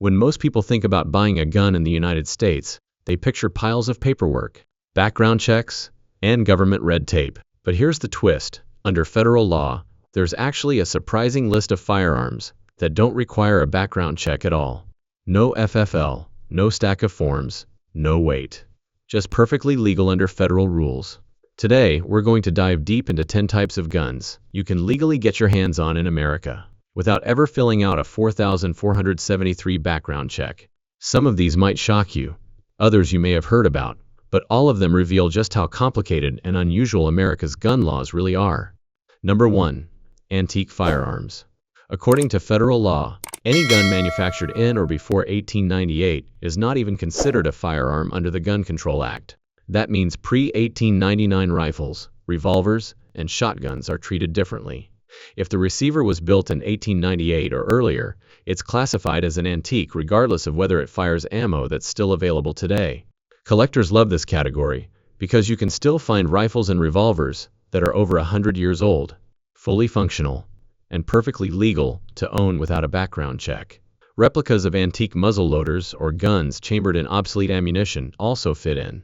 When most people think about buying a gun in the United States, they picture piles of paperwork, background checks, and government red tape. But here's the twist. Under federal law, there's actually a surprising list of firearms that don't require a background check at all. No FFL, no stack of forms, no wait. Just perfectly legal under federal rules. Today, we're going to dive deep into 10 types of guns you can legally get your hands on in America without ever filling out a 4,473 background check. Some of these might shock you, others you may have heard about, but all of them reveal just how complicated and unusual America's gun laws really are. Number 1. Antique firearms. According to federal law, any gun manufactured in or before 1898 is not even considered a firearm under the Gun Control Act. That means pre-1899 rifles, revolvers, and shotguns are treated differently. If the receiver was built in 1898 or earlier, it's classified as an antique regardless of whether it fires ammo that's still available today. Collectors love this category because you can still find rifles and revolvers that are over 100 years old, fully functional, and perfectly legal to own without a background check. Replicas of antique muzzleloaders or guns chambered in obsolete ammunition also fit in.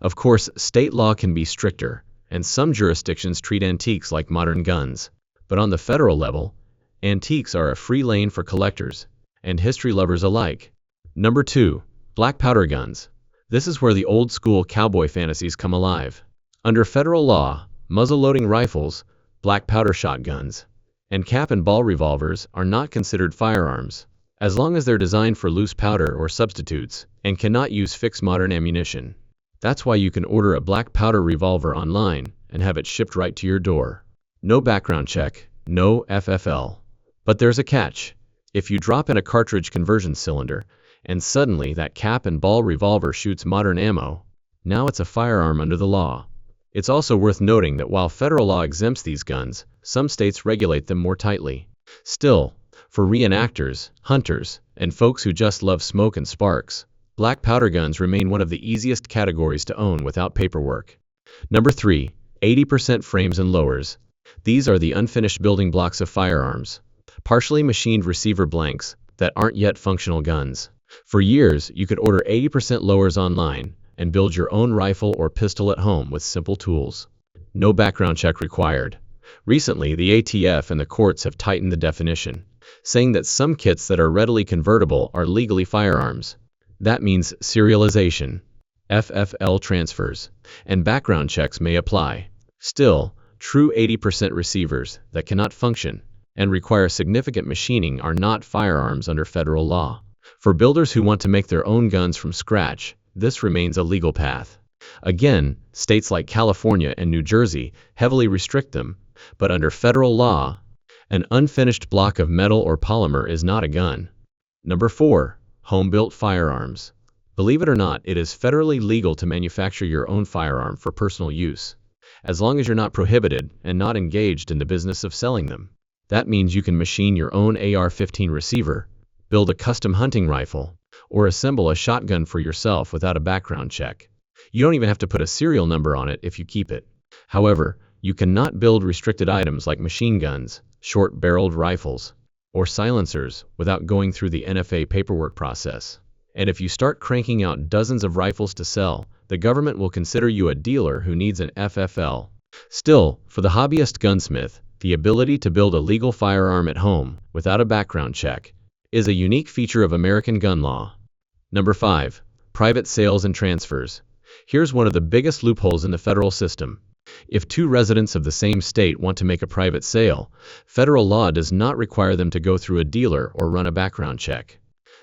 Of course, state law can be stricter, and some jurisdictions treat antiques like modern guns. But on the federal level, antiques are a free lane for collectors and history lovers alike. Number 2. Black powder guns. This is where the old-school cowboy fantasies come alive. Under federal law, muzzle-loading rifles, black powder shotguns, and cap-and-ball revolvers are not considered firearms, as long as they're designed for loose powder or substitutes and cannot use fixed modern ammunition. That's why you can order a black powder revolver online and have it shipped right to your door. No background check, no FFL. But there's a catch. If you drop in a cartridge conversion cylinder, and suddenly that cap-and-ball revolver shoots modern ammo, now it's a firearm under the law. It's also worth noting that while federal law exempts these guns, some states regulate them more tightly. Still, for reenactors, hunters, and folks who just love smoke and sparks, black powder guns remain one of the easiest categories to own without paperwork. Number 3. 80% frames and lowers. These are the unfinished building blocks of firearms, partially machined receiver blanks that aren't yet functional guns. For years, you could order 80% lowers online and build your own rifle or pistol at home with simple tools. No background check required. Recently, the ATF and the courts have tightened the definition, saying that some kits that are readily convertible are legally firearms. That means serialization, FFL transfers, and background checks may apply. Still, true 80% receivers that cannot function and require significant machining are not firearms under federal law. For builders who want to make their own guns from scratch, this remains a legal path. Again, states like California and New Jersey heavily restrict them, but under federal law, an unfinished block of metal or polymer is not a gun. Number 4. Home-built firearms. Believe it or not, it is federally legal to manufacture your own firearm for personal use, as long as you're not prohibited and not engaged in the business of selling them. That means you can machine your own AR-15 receiver, build a custom hunting rifle, or assemble a shotgun for yourself without a background check. You don't even have to put a serial number on it if you keep it. However, you cannot build restricted items like machine guns, short-barreled rifles, or silencers without going through the NFA paperwork process. And if you start cranking out dozens of rifles to sell, the government will consider you a dealer who needs an FFL. Still, for the hobbyist gunsmith, the ability to build a legal firearm at home without a background check is a unique feature of American gun law. Number 5. Private sales and transfers. Here's one of the biggest loopholes in the federal system. If two residents of the same state want to make a private sale, federal law does not require them to go through a dealer or run a background check.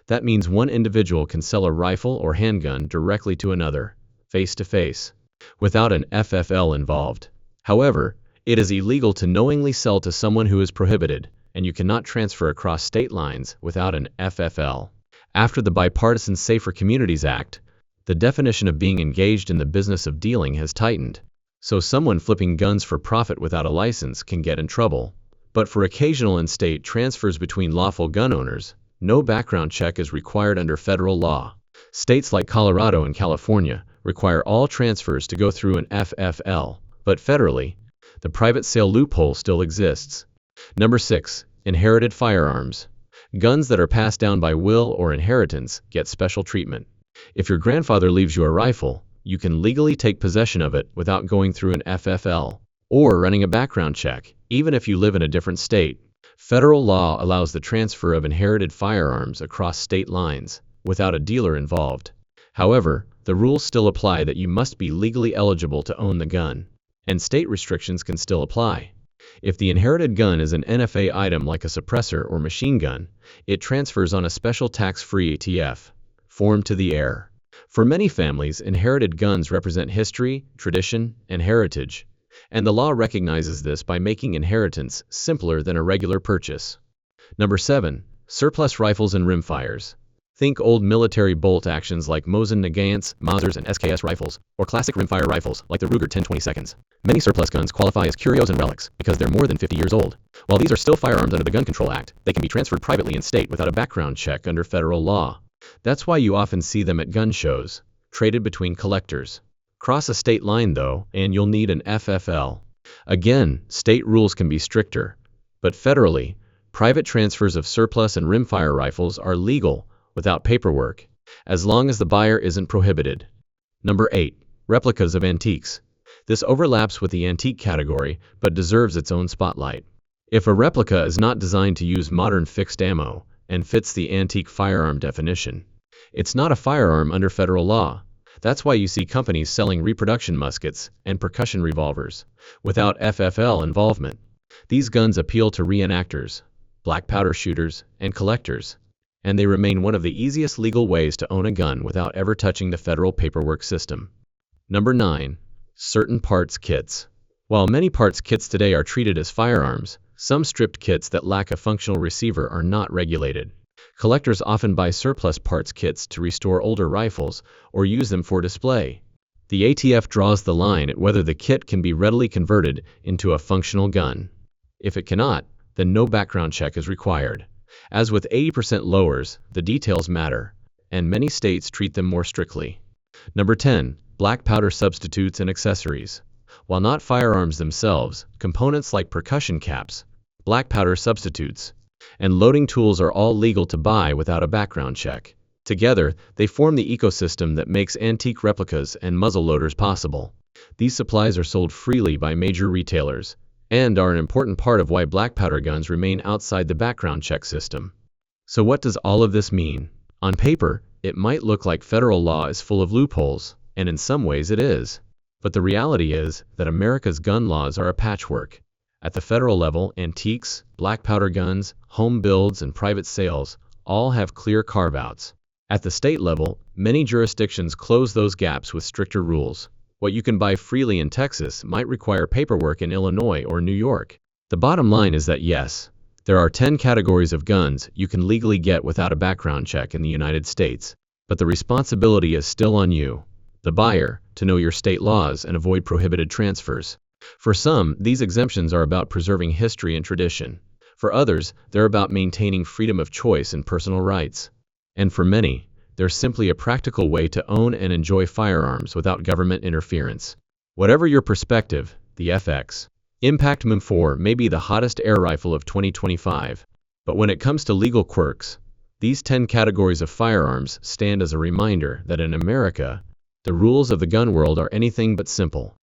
That means one individual can sell a rifle or handgun directly to another, face-to-face, without an FFL involved. However, it is illegal to knowingly sell to someone who is prohibited, and you cannot transfer across state lines without an FFL. After the Bipartisan Safer Communities Act, the definition of being engaged in the business of dealing has tightened, so someone flipping guns for profit without a license can get in trouble. But for occasional in-state transfers between lawful gun owners, no background check is required under federal law. States like Colorado and California require all transfers to go through an FFL, but federally, the private sale loophole still exists. Number 6. Inherited firearms. Guns that are passed down by will or inheritance get special treatment. If your grandfather leaves you a rifle, you can legally take possession of it without going through an FFL or running a background check, even if you live in a different state. Federal law allows the transfer of inherited firearms across state lines without a dealer involved. However, the rules still apply that you must be legally eligible to own the gun, and state restrictions can still apply. If the inherited gun is an NFA item like a suppressor or machine gun, it transfers on a special tax-free ATF form to the heir. For many families, inherited guns represent history, tradition, and heritage, and the law recognizes this by making inheritance simpler than a regular purchase. Number 7. Surplus rifles and rimfires. Think old military bolt actions like Mosin Nagants, Mausers, and SKS rifles, or classic rimfire rifles like the Ruger 10/22. Many surplus guns qualify as curios and relics because they're more than 50 years old. While these are still firearms under the Gun Control Act, they can be transferred privately in state without a background check under federal law. That's why you often see them at gun shows, traded between collectors. Cross a state line though, and you'll need an FFL. Again, state rules can be stricter, but federally, private transfers of surplus and rimfire rifles are legal without paperwork, as long as the buyer isn't prohibited. Number 8. Replicas of antiques. This overlaps with the antique category, but deserves its own spotlight. If a replica is not designed to use modern fixed ammo and fits the antique firearm definition, it's not a firearm under federal law. That's why you see companies selling reproduction muskets and percussion revolvers without FFL involvement. These guns appeal to reenactors, black powder shooters, and collectors, and they remain one of the easiest legal ways to own a gun without ever touching the federal paperwork system. Number 9. Certain parts kits. While many parts kits today are treated as firearms, some stripped kits that lack a functional receiver are not regulated. Collectors often buy surplus parts kits to restore older rifles or use them for display. The ATF draws the line at whether the kit can be readily converted into a functional gun. If it cannot, then no background check is required. As with 80% lowers, the details matter, and many states treat them more strictly. Number 10. Black powder substitutes and accessories. While not firearms themselves, components like percussion caps, black powder substitutes, and loading tools are all legal to buy without a background check. Together, they form the ecosystem that makes antique replicas and muzzleloaders possible. These supplies are sold freely by major retailers, and are an important part of why black powder guns remain outside the background check system. So what does all of this mean? On paper, it might look like federal law is full of loopholes, and in some ways it is. But the reality is that America's gun laws are a patchwork. At the federal level, antiques, black powder guns, home builds, and private sales all have clear carve-outs. At the state level, many jurisdictions close those gaps with stricter rules. What you can buy freely in Texas might require paperwork in Illinois or New York. The bottom line is that yes, there are 10 categories of guns you can legally get without a background check in the United States, but the responsibility is still on you, the buyer, to know your state laws and avoid prohibited transfers. For some, these exemptions are about preserving history and tradition. For others, they're about maintaining freedom of choice and personal rights. And for many, they're simply a practical way to own and enjoy firearms without government interference. Whatever your perspective, the FX Impact M4 may be the hottest air rifle of 2025, but when it comes to legal quirks, these 10 categories of firearms stand as a reminder that in America, the rules of the gun world are anything but simple.